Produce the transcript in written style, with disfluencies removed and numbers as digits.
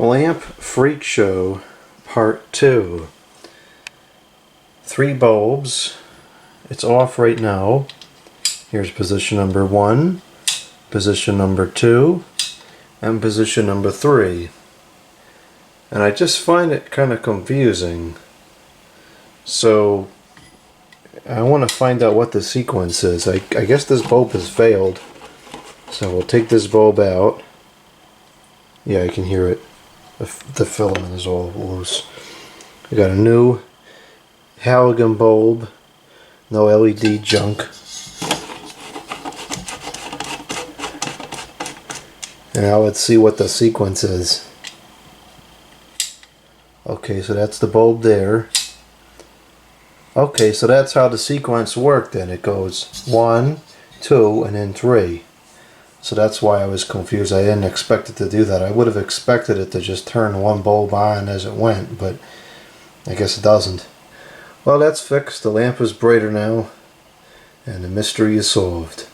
Lamp Freak Show Part 2. 3 bulbs. It's off right now. Here's position number 1, position number 2, and position number 3. And I just find it kind of confusing. So I want to find out what the sequence is. I guess this bulb has failed. So we'll take this bulb out. Yeah, I can hear it. The filament is all loose. We got a new halogen bulb. No LED junk. And now let's see what the sequence is. Okay, so that's the bulb there. Okay, so that's how the sequence worked then. It goes 1, 2, and then 3. So that's why I was confused. I didn't expect it to do that. I would have expected it to just turn one bulb on as it went, but I guess it doesn't. Well, that's fixed. The lamp is brighter now, and the mystery is solved.